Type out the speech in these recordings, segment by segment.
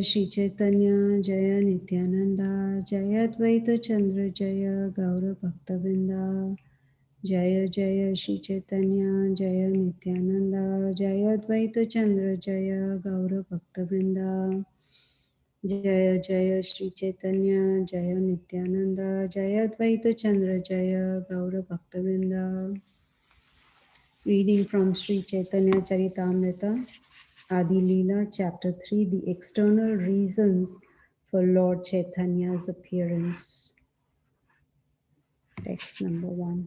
Shri Chaitanya Jaya Nityananda Jaya Advaita Chandra Jaya Gaura Bhaktavinda Jaya Jaya Shri Chaitanya Jaya Nityananda Jaya Advaita Chandra Jaya Gaura Bhaktavinda Jaya Jaya Shri Chaitanya Jaya Nityananda Jaya Advaita Chandra Jaya Gaura Bhaktavinda. Reading from Sri Chaitanya Charitamrta Adi Lila, Chapter 3, The External Reasons for Lord Chaitanya's Appearance. Text number 1.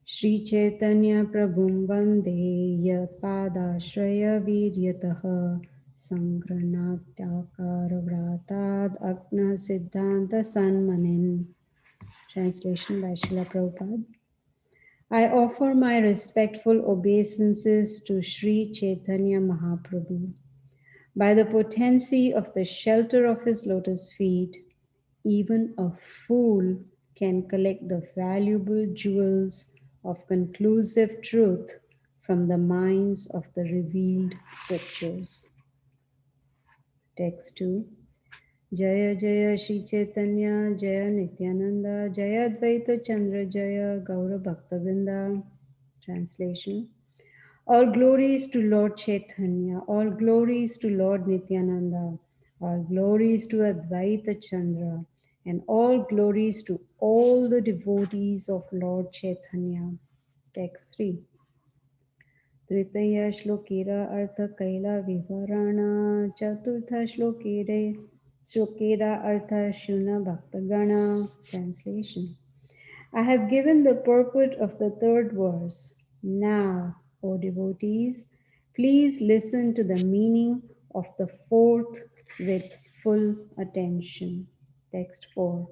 Sri Chaitanya Prabhum Vande Yat Padashraya Viryataha Sangranatyakara Vratad Agna Siddhanta Sanmanin. Translation by Srila Prabhupada. I offer my respectful obeisances to Sri Chaitanya Mahaprabhu. By the potency of the shelter of his lotus feet, even a fool can collect the valuable jewels of conclusive truth from the minds of the revealed scriptures. Text 2. Jaya Jaya Shri Chaitanya Jaya Nityananda Jaya Advaita Chandra Jaya Gaura Bhaktavinda. Translation. All glories to Lord Chaitanya, all glories to Lord Nityananda, all glories to Advaita Chandra, and all glories to all the devotees of Lord Chaitanya. Text 3. Tritaya Shlokira Artha Kaila Vivarana, Chaturtha Shlokira Artha Shuna Bhaktagana. Translation. I have given the purport of the third verse. Now, O devotees, please listen to the meaning of the fourth with full attention. Text 4.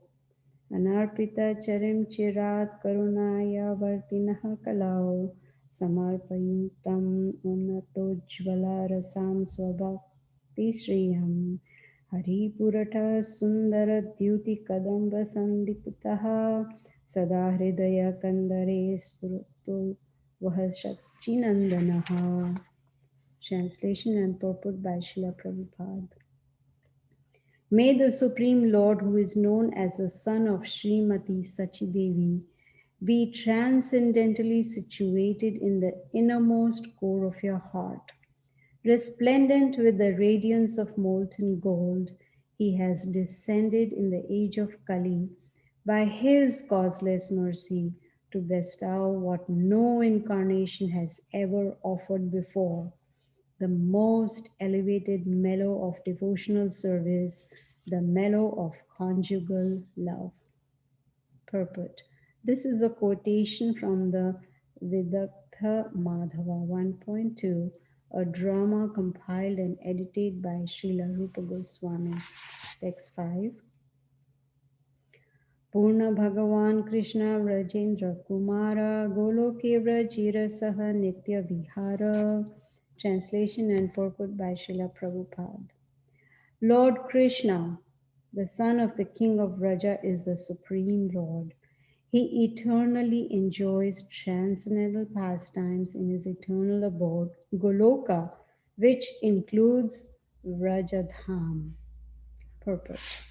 Anarpita charim chirat karunaya vartinaha kalau samarpayutam unatojvala rasam swabhakti shriyam Hari Purata Sundara Dyuti Kadamba Sandiputaha Sada Hridaya Kandare Spurtu Vahashachinandanaha. Translation and purport by Srila Prabhupada. May the Supreme Lord, who is known as the son of Srimati Sachidevi, be transcendently situated in the innermost core of your heart. Resplendent with the radiance of molten gold, he has descended in the age of Kali by his causeless mercy to bestow what no incarnation has ever offered before, the most elevated mellow of devotional service, the mellow of conjugal love. Purport. This is a quotation from the Vidakta Madhava 1.2, a drama compiled and edited by Srila Rupa Goswami. Text 5. Purna Bhagavan Krishna Vrajendra Kumara Goloke Vrajira Saha Nitya Vihara. Translation and purport by Srila Prabhupada. Lord Krishna, the son of the king of Vraja, is the supreme Lord. He eternally enjoys transcendental pastimes in his eternal abode, Goloka, which includes Vrajadham. Purpose.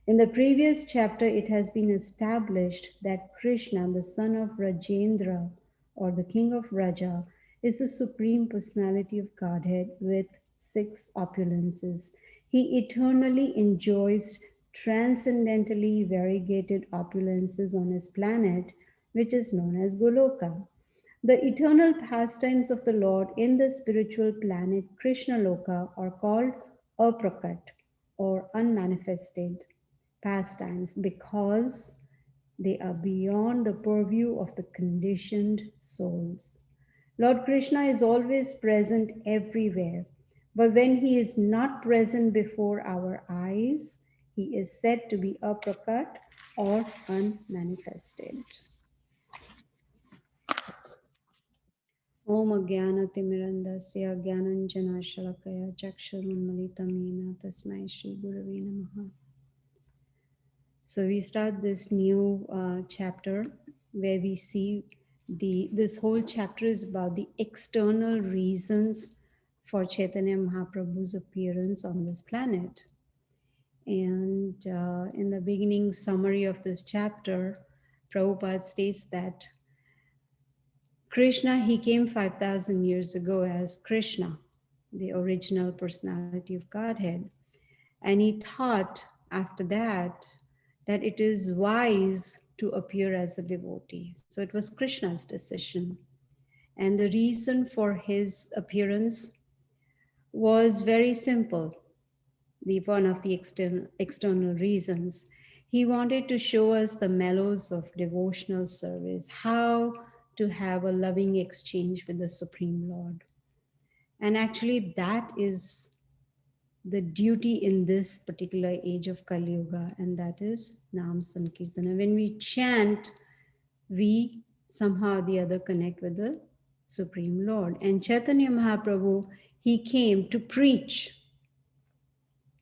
In the previous chapter, it has been established that Krishna, the son of Rajendra, or the king of Raja, is the supreme personality of Godhead with 6 opulences. He eternally enjoys transcendentally variegated opulences on his planet, which is known as Goloka. The eternal pastimes of the Lord in the spiritual planet Krishna Loka are called aprakat or unmanifested pastimes because they are beyond the purview of the conditioned souls. Lord Krishna is always present everywhere, but when he is not present before our eyes, he is said to be aprakat or unmanifested. Om Ajnana-timirandasya Jnananjana-shalakaya Chakshurunmilitam Yena Tasmai Shri Gurave Namaha. So we start this new chapter where we see this whole chapter is about the external reasons for Chaitanya Mahaprabhu's appearance on this planet. And in the beginning summary of this chapter, Prabhupada states that Krishna, he came 5,000 years ago as Krishna, the original personality of Godhead. And he thought after that it is wise to appear as a devotee. So it was Krishna's decision. And the reason for his appearance was very simple. One of the external reasons. He wanted to show us the mellows of devotional service, how to have a loving exchange with the Supreme Lord. And actually, that is the duty in this particular age of Kali Yuga, and that is Nam Sankirtana. When we chant, we somehow or the other connect with the Supreme Lord. And Chaitanya Mahaprabhu, he came to preach.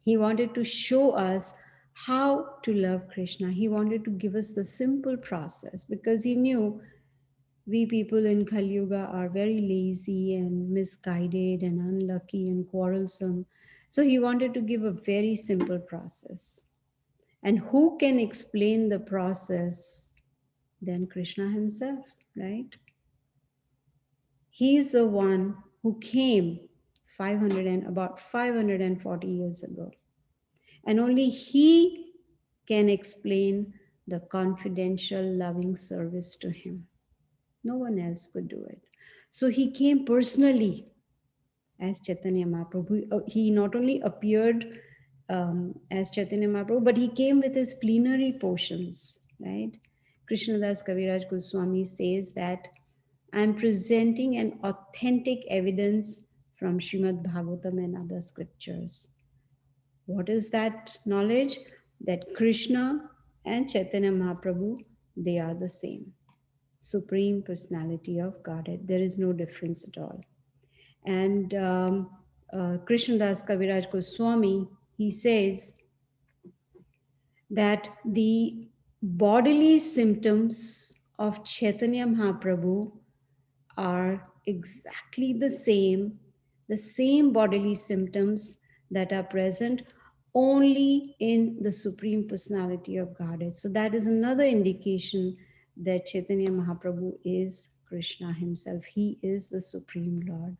He wanted to show us how to love Krishna. He wanted to give us the simple process because he knew we people in Kali Yuga are very lazy and misguided and unlucky and quarrelsome. So he wanted to give a very simple process. And who can explain the process than Krishna himself, right? He's the one who came about 540 years ago. And only he can explain the confidential loving service to him. No one else could do it. So he came personally as Chaitanya Mahaprabhu. He not only appeared as Chaitanya Mahaprabhu, but he came with his plenary portions, right? Krishnadas Kaviraj Goswami says that I'm presenting an authentic evidence from Srimad Bhagavatam and other scriptures. What is that knowledge? That Krishna and Chaitanya Mahaprabhu, they are the same. Supreme Personality of Godhead. There is no difference at all. And Krishnadas Kaviraj Goswami, he says that the bodily symptoms of Chaitanya Mahaprabhu are exactly the same bodily symptoms that are present only in the Supreme Personality of Godhead. So that is another indication that Chaitanya Mahaprabhu is Krishna himself. He is the Supreme Lord.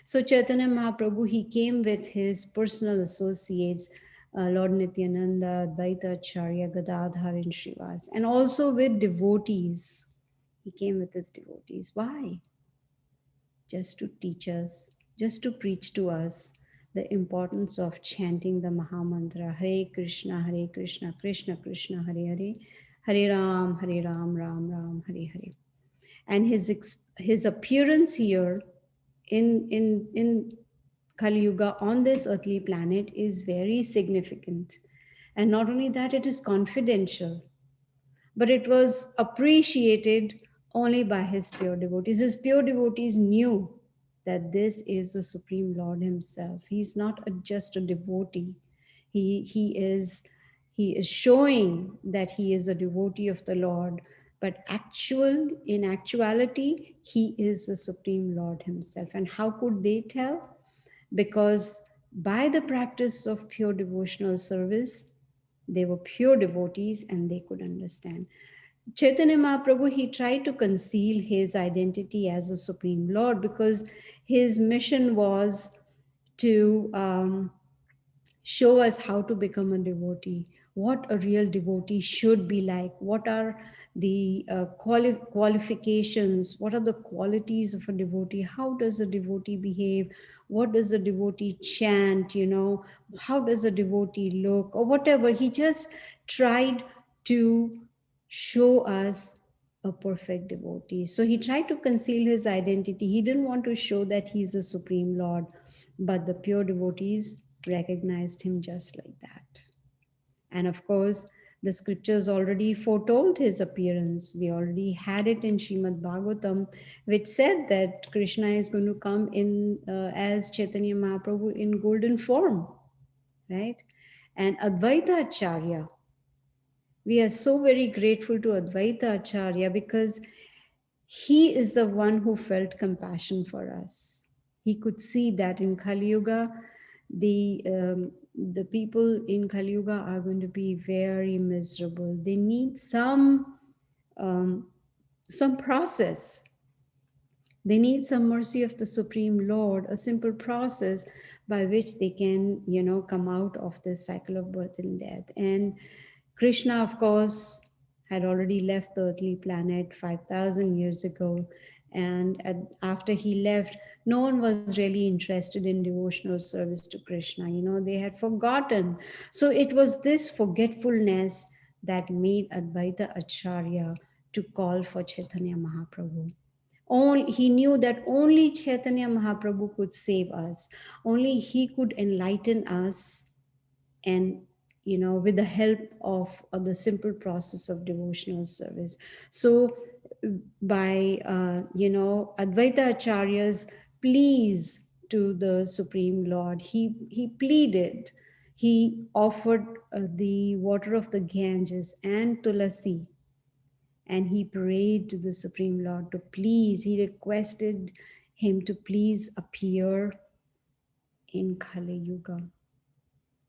So Chaitanya Mahaprabhu, he came with his personal associates, Lord Nityananda, Advaita Acharya, Gadadhar and Srivas, and also with devotees. He came with his devotees. Why? Just to teach us, just to preach to us the importance of chanting the Mahamantra, Hare Krishna, Krishna Krishna, Hare Hare, Hare Ram, Ram Ram, Hare Hare. And his appearance here in Kali Yuga on this earthly planet is very significant. And not only that, it is confidential, but it was appreciated only by his pure devotees. His pure devotees knew that this is the Supreme Lord himself. He's not just a devotee. He is showing that he is a devotee of the Lord, but in actuality, he is the Supreme Lord himself. And how could they tell? Because by the practice of pure devotional service, they were pure devotees and they could understand. Chaitanya Mahaprabhu, he tried to conceal his identity as a Supreme Lord because his mission was to show us how to become a devotee, what a real devotee should be like, what are the qualifications, what are the qualities of a devotee, how does a devotee behave, what does a devotee chant, how does a devotee look, or whatever. He just tried to show us a perfect devotee. So he tried to conceal his identity. He didn't want to show that he's a Supreme Lord, but the pure devotees recognized him just like that. And of course, the scriptures already foretold his appearance. We already had it in Srimad Bhagavatam, which said that Krishna is going to come in as Chaitanya Mahaprabhu in golden form, right? And Advaita Acharya, we are so very grateful to Advaita Acharya because he is the one who felt compassion for us. He could see that in Kali Yuga, the people in Kali Yuga are going to be very miserable. They need um, some process. They need some mercy of the Supreme Lord, a simple process by which they can, come out of this cycle of birth and death. And Krishna, of course, had already left the earthly planet 5,000 years ago. And after he left, no one was really interested in devotional service to Krishna. They had forgotten. So it was this forgetfulness that made Advaita Acharya to call for Chaitanya Mahaprabhu. He knew that only Chaitanya Mahaprabhu could save us. Only he could enlighten us, and with the help of the simple process of devotional service. So by Advaita Acharya's pleas to the Supreme Lord, he pleaded. He offered the water of the Ganges and tulasi, and he prayed to the Supreme Lord to please, he requested him to please appear in Kali Yuga.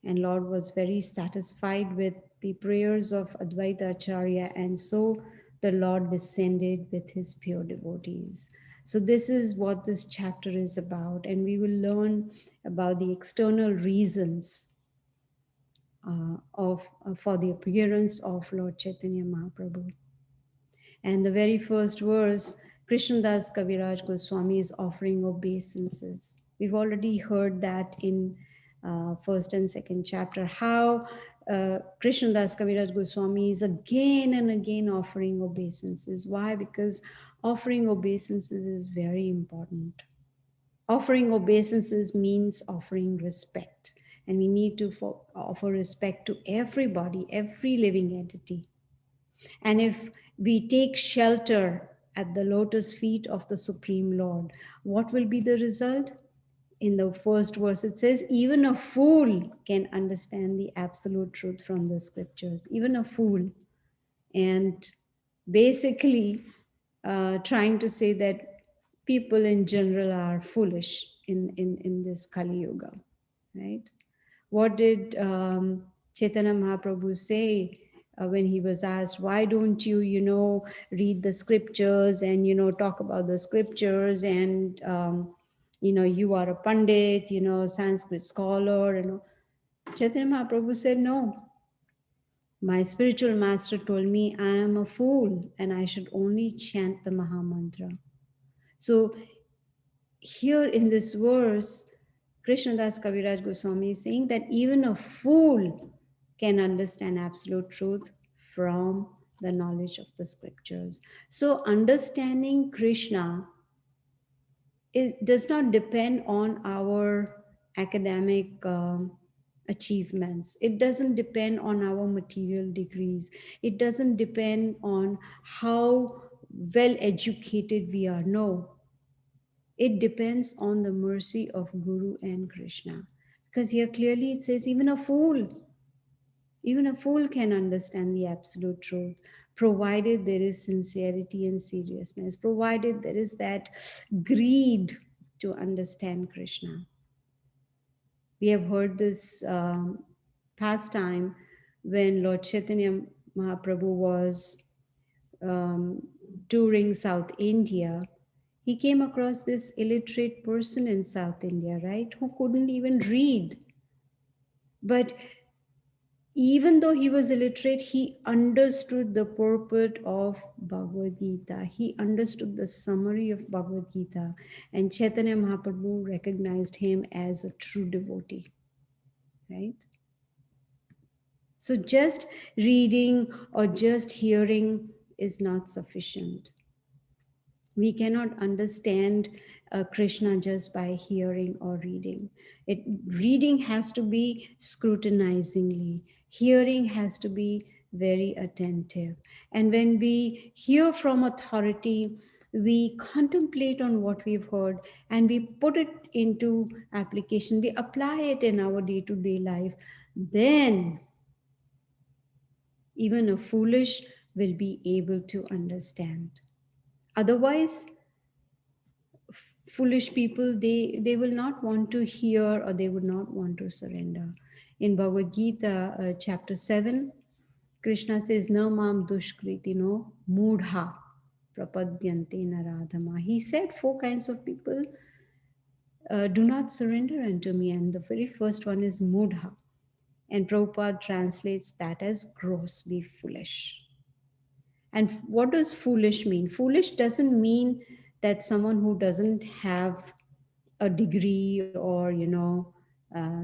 And Lord was very satisfied with the prayers of Advaita Acharya, and so the Lord descended with his pure devotees. So this is what this chapter is about, and we will learn about the external reasons for the appearance of Lord Chaitanya Mahaprabhu. And the very first verse, Krishnadas Kaviraj Goswami is offering obeisances. We've already heard that in first and second chapter, how Krishnadas Kaviraj Goswami is again and again offering obeisances. Why? Because offering obeisances is very important. Offering obeisances means offering respect. And we need to offer respect to everybody, every living entity. And if we take shelter at the lotus feet of the Supreme Lord, what will be the result? In the first verse, it says, even a fool can understand the absolute truth from the scriptures. Even a fool. And basically, trying to say that people in general are foolish in this Kali Yuga, right? What did Chaitanya Mahaprabhu say when he was asked, why don't you, read the scriptures and, talk about the scriptures, and, you are a Pandit, Sanskrit scholar. Chaitanya Mahaprabhu said, no, my spiritual master told me I am a fool and I should only chant the Maha Mantra. So here in this verse, Krishnadas Kaviraj Goswami is saying that even a fool can understand absolute truth from the knowledge of the scriptures. So understanding Krishna does not depend on our academic achievements. It doesn't depend on our material degrees. It doesn't depend on how well educated we are. No, it depends on the mercy of Guru and Krishna. Because here clearly it says, even a fool can understand the absolute truth, provided there is sincerity and seriousness, provided there is that greed to understand Krishna. We have heard this pastime when Lord Chaitanya Mahaprabhu was touring South India. He came across this illiterate person in South India, right, who couldn't even read. But even though he was illiterate, he understood the purport of Bhagavad Gita. He understood the summary of Bhagavad Gita. And Chaitanya Mahaprabhu recognized him as a true devotee, right? So just reading or just hearing is not sufficient. We cannot understand Krishna just by hearing or reading. Reading has to be scrutinizingly. Hearing has to be very attentive. And when we hear from authority, we contemplate on what we've heard and we put it into application. We apply it in our day-to-day life. Then even a foolish will be able to understand. Otherwise, Foolish people, they will not want to hear, or they would not want to surrender. In Bhagavad Gita, chapter 7, Krishna says, "Na mam dushkritino mudha prapadyante naradhama." He said four kinds of people do not surrender unto me, and the very first one is mudha. And Prabhupada translates that as grossly foolish. And what does foolish mean? Foolish doesn't mean that someone who doesn't have a degree, or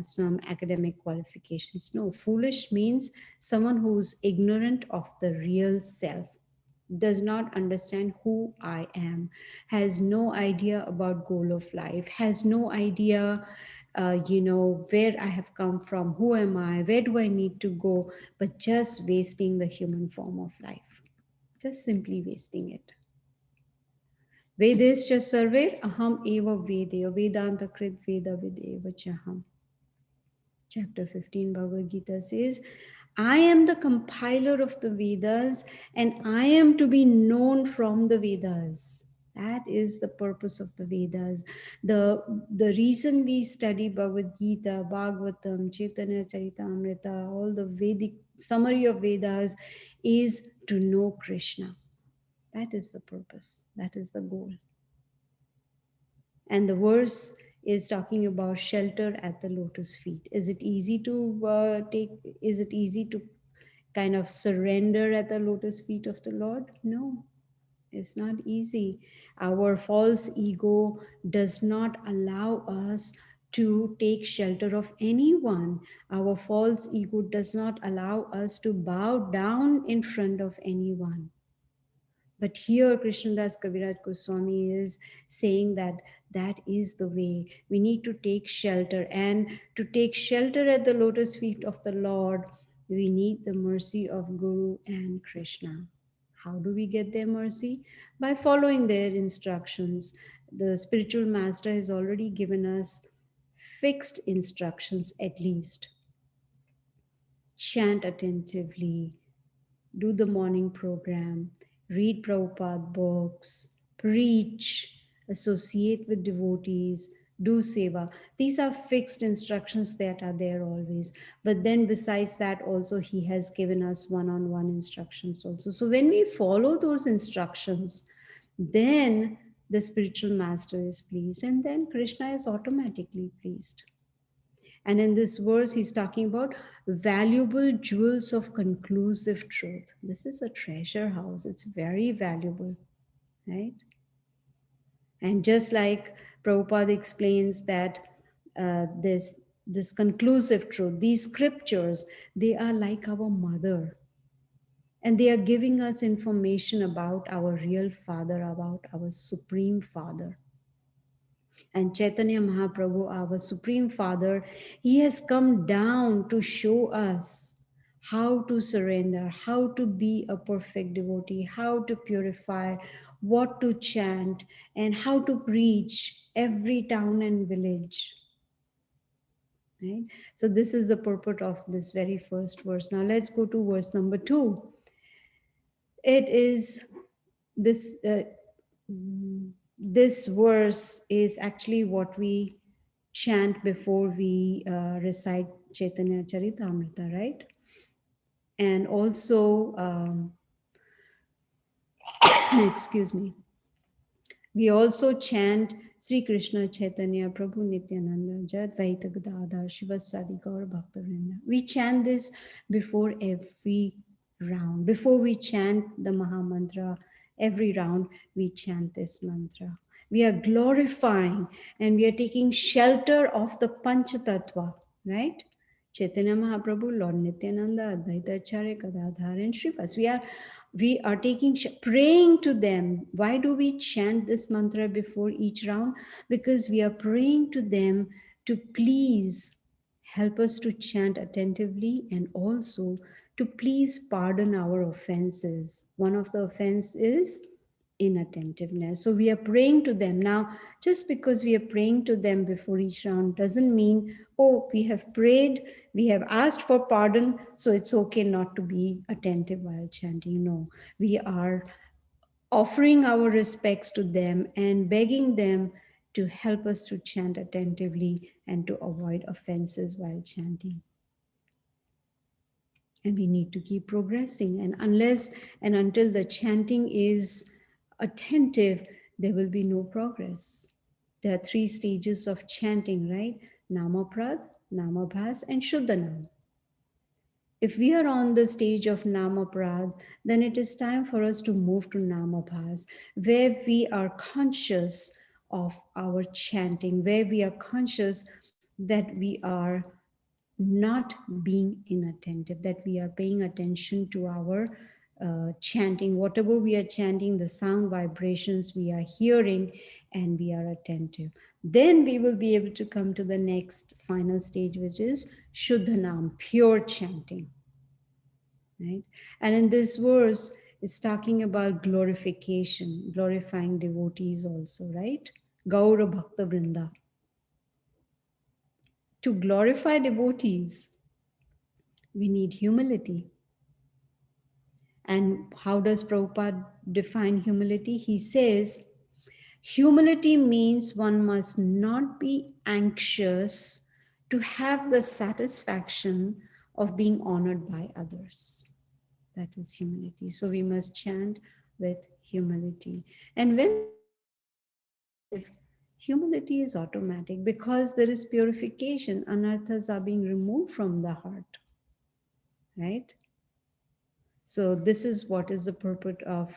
some academic qualifications. No, foolish means someone who's ignorant of the real self, does not understand who I am, has no idea about goal of life, has no idea where I have come from, who am I, where do I need to go, but just wasting the human form of life, just simply wasting it. Vedescha sarver aham eva vedeya vedanta krit veda videva chaham. Chapter 15 Bhagavad Gita says, I am the compiler of the Vedas and I am to be known from the Vedas. That is the purpose of the Vedas. The reason we study Bhagavad Gita, Bhagavatam, Chaitanya, Caritamrta, all the Vedic summary of Vedas is to know Krishna. That is the purpose. That is the goal. And the verse is talking about shelter at the lotus feet. Is it easy to is it easy to kind of surrender at the lotus feet of the Lord? No, it's not easy. Our false ego does not allow us to take shelter of anyone. Our false ego does not allow us to bow down in front of anyone. But here, Krishnadas Kaviraj Goswami is saying that that is the way. We need to take shelter. And to take shelter at the lotus feet of the Lord, we need the mercy of Guru and Krishna. How do we get their mercy? By following their instructions. The spiritual master has already given us fixed instructions at least. Chant attentively, do the morning program, read Prabhupada books, preach, associate with devotees, do seva. These are fixed instructions that are there always. But then besides that also he has given us one-on-one instructions also. So when we follow those instructions, then the spiritual master is pleased, and then Krishna is automatically pleased. And in this verse, he's talking about valuable jewels of conclusive truth. This is a treasure house. It's very valuable, right? And just like Prabhupada explains that this conclusive truth, these scriptures, they are like our mother. And they are giving us information about our real Father, about our Supreme Father. And Chaitanya Mahaprabhu, our Supreme Father, he has come down to show us how to surrender, how to be a perfect devotee, how to purify, what to chant, and how to preach every town and village. Right? So this is the purport of this very first verse. Now let's go to verse number 2. It is this this verse is actually what we chant before we recite Chaitanya Charitamrta, right? And also, excuse me, we also chant Sri Krishna Chaitanya Prabhu Nityananda Jai Advaita Gadadhar Shivasadi Gaur Bhaktivinoda. We chant this before every round. Before we chant the Maha Mantra, every round we chant this mantra. We are glorifying and we are taking shelter of the Panchatattva, right? Chaitanya Mahaprabhu, Lord Nityananda, Advaita Acharya, Gadadhar, and Srivas. We are taking praying to them. Why do we chant this mantra before each round? Because we are praying to them to please help us to chant attentively, and also to please pardon our offenses. One of the offense is inattentiveness. So we are praying to them. Now, just because we are praying to them before each round doesn't mean, oh, we have prayed, we have asked for pardon, so it's okay not to be attentive while chanting. No, we are offering our respects to them and begging them to help us to chant attentively and to avoid offenses while chanting. And we need to keep progressing. And unless and until the chanting is attentive, there will be no progress. There are 3 stages of chanting, right? Namaprad, Namabhas, and Shuddhanam. If we are on the stage of Namaprad, then it is time for us to move to Namabhas, where we are conscious of our chanting, where we are conscious that we are not being inattentive, that we are paying attention to our chanting, whatever we are chanting, the sound vibrations we are hearing, and we are attentive. Then we will be able to come to the next final stage, which is Shuddhanam, pure chanting. Right? And in this verse, it's talking about glorification, glorifying devotees also, right? Gaura Bhakta Vrinda. To glorify devotees, we need humility. And how does Prabhupada define humility? He says, humility means one must not be anxious to have the satisfaction of being honored by others. That is humility. So we must chant with humility. And when we chant attentive, humility is automatic because there is purification. Anarthas are being removed from the heart, right? So this is what is the purport of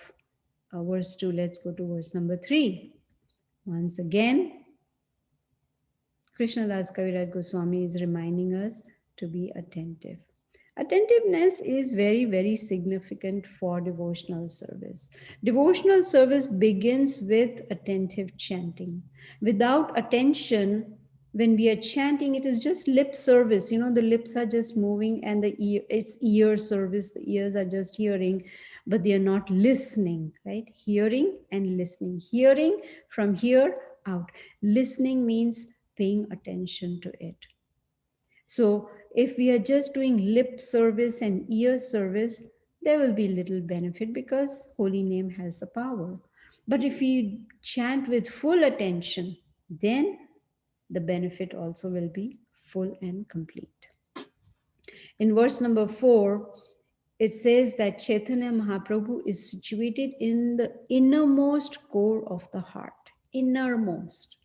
verse 2. Let's go to verse number 3. Once again, Krishnadas Kaviraj Goswami is reminding us to be attentive. Attentiveness is very, very significant for devotional service. Devotional service begins with attentive chanting. Without attention, when we are chanting, it is just lip service. You know, the lips are just moving and it's ear service. The ears are just hearing, but they are not listening, right? Hearing and listening. Hearing from here out. Listening means paying attention to it. So if we are just doing lip service and ear service, there will be little benefit because holy name has the power. But if we chant with full attention, then the benefit also will be full and complete. In verse number 4, it says that Chaitanya Mahaprabhu is situated in the innermost core of the heart. Innermost.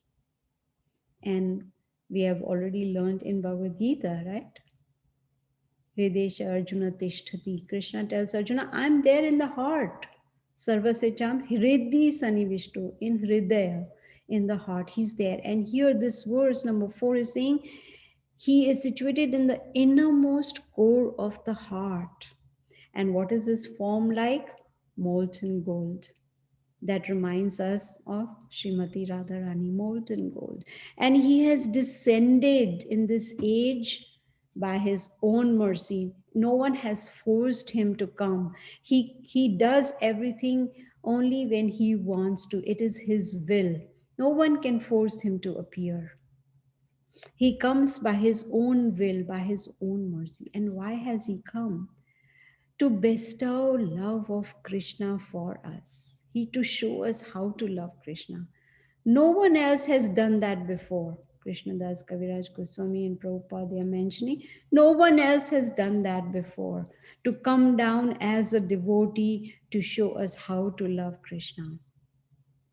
And we have already learned in Bhagavad Gita, right? Hridesha Arjuna Tishtati. Krishna tells Arjuna, I'm there in the heart. Sarvasecham Hridi Sanivishto, in Hridaya, in the heart. He's there. And here this verse number 4 is saying, he is situated in the innermost core of the heart. And what is his form like? Molten gold. That reminds us of Srimati Radharani, molten gold. And he has descended in this age by his own mercy. No one has forced him to come. He does everything only when he wants to. It is his will. No one can force him to appear. He comes by his own will, by his own mercy. And why has he come? To bestow love of Krishna for us. To show us how to love Krishna. No one else has done that before. Krishnadas Kaviraj Goswami and Prabhupada, they are mentioning, no one else has done that before. To come down as a devotee to show us how to love Krishna.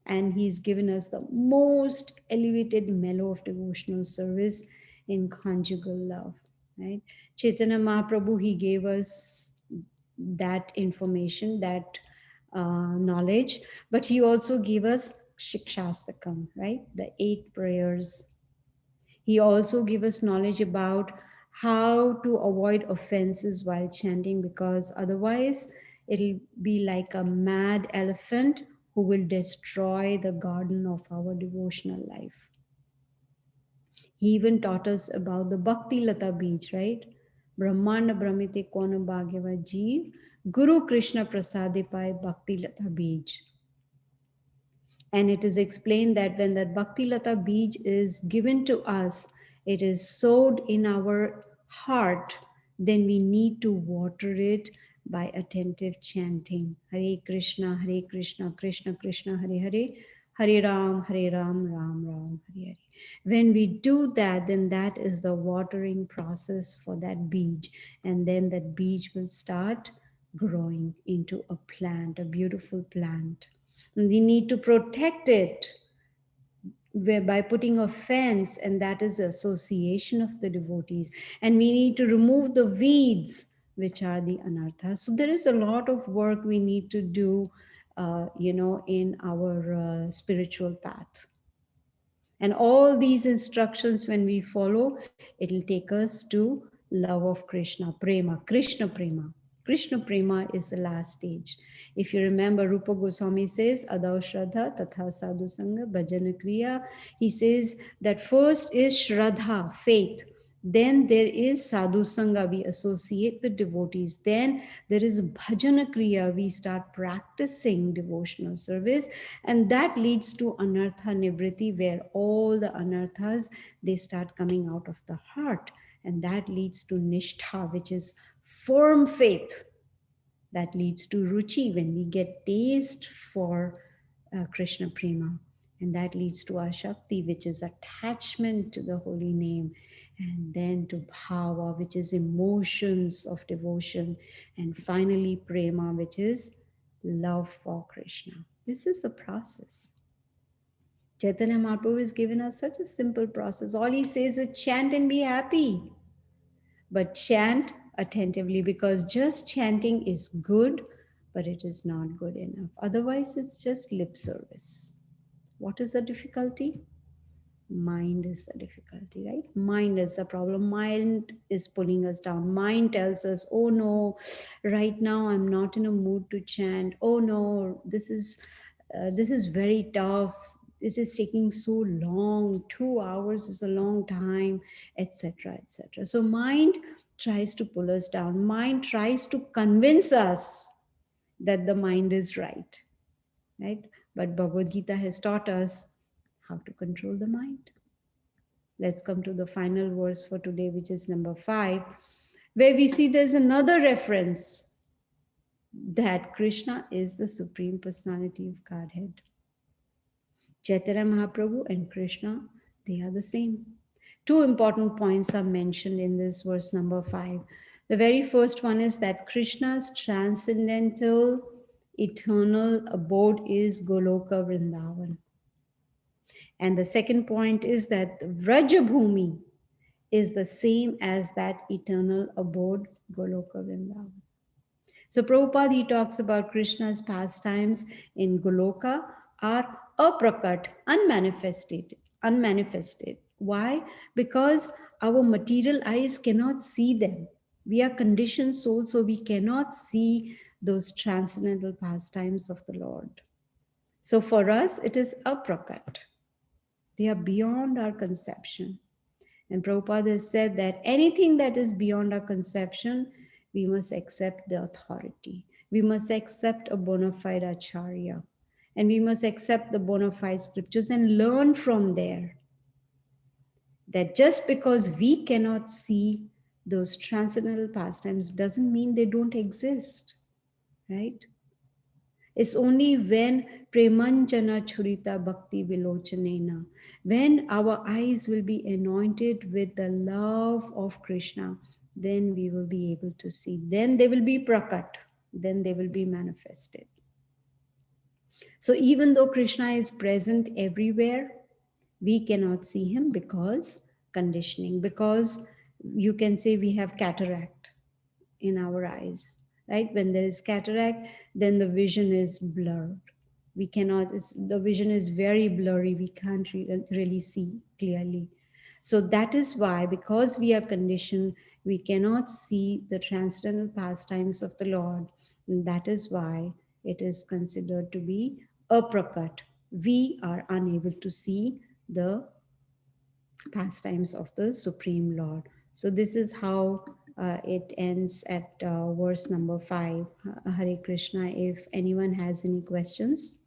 And he's given us the most elevated mellow of devotional service in conjugal love, right? Chaitanya Mahaprabhu, he gave us that information, that knowledge, but he also gave us Shikshastakam, right? The 8 prayers. He also gave us knowledge about how to avoid offenses while chanting, because otherwise it'll be like a mad elephant who will destroy the garden of our devotional life. He even taught us about the Bhakti Lata Beach, right? Brahmana Brahmite Kona Bhagyava Jeev, Guru Krishna Prasade Pai Bhakti Lata Beach. And it is explained that when that Bhakti Lata Beach is given to us, it is sowed in our heart, then we need to water it by attentive chanting. Hare Krishna, Krishna Krishna, Hare Hare, Hare Ram, Ram Ram, Hare Hare. When we do that, then that is the watering process for that beach. And then that beach will start growing into a plant, a beautiful plant. And we need to protect it by putting a fence, and that is the association of the devotees. And we need to remove the weeds, which are the anarthas. So there is a lot of work we need to do, in our spiritual path. And all these instructions, when we follow, it'll take us to love of Krishna, prema, Krishna prema. Krishna prema is the last stage. If you remember, Rupa Goswami says, Adau Shraddha, Tatha Sadhu Sangha, Bhajana Kriya. He says that first is Shraddha, faith. Then there is Sadhu Sangha, we associate with devotees. Then there is Bhajana Kriya, we start practicing devotional service. And that leads to Anartha Nivriti, where all the Anarthas, they start coming out of the heart. And that leads to Nishtha, which is firm faith. That leads to Ruchi, when we get taste for Krishna Prema. And that leads to Ashakti, which is attachment to the holy name. And then to Bhava, which is emotions of devotion. And finally, Prema, which is love for Krishna. This is the process. Chaitanya Mahaprabhu has given us such a simple process. All he says is chant and be happy. But chant attentively, because just chanting is good, but it is not good enough. Otherwise, it's just lip service. What is the difficulty? Mind is the difficulty, right? Mind is the problem. Mind is pulling us down. Mind tells us, oh no, right now I'm not in a mood to chant. Oh no, this is very tough. This is taking so long. 2 hours is a long time, etc., etc. So mind tries to pull us down. Mind tries to convince us that the mind is right, right? But Bhagavad Gita has taught us how to control the mind. Let's come to the final verse for today, which is number 5, where we see there's another reference that Krishna is the Supreme Personality of Godhead. Chaitanya Mahaprabhu and Krishna, they are the same. Two important points are mentioned in this verse number 5. The very first one is that Krishna's transcendental, eternal abode is Goloka Vrindavan. And the second point is that Vrajabhumi is the same as that eternal abode, Goloka Vrindavan. So Prabhupada, he talks about Krishna's pastimes in Goloka are aprakat, unmanifested. Why? Because our material eyes cannot see them. We are conditioned souls, so we cannot see those transcendental pastimes of the Lord. So for us, it is aprakat. They are beyond our conception. And Prabhupada has said that anything that is beyond our conception, we must accept the authority. We must accept a bona fide acharya. And we must accept the bona fide scriptures and learn from there. That just because we cannot see those transcendental pastimes doesn't mean they don't exist, right? It's only when Premanjana Churita Bhakti Vilochanena, when our eyes will be anointed with the love of Krishna, then we will be able to see. Then they will be prakat, then they will be manifested. So even though Krishna is present everywhere, we cannot see him because conditioning, because you can say we have cataract in our eyes, right? When there is cataract, then the vision is blurred. We cannot, the vision is very blurry. We can't really see clearly. So that is why, because we are conditioned, we cannot see the transcendental pastimes of the Lord. And that is why it is considered to be aprakat. We are unable to see the pastimes of the Supreme Lord. So this is how it ends at verse number 5. Hare Krishna. If anyone has any questions.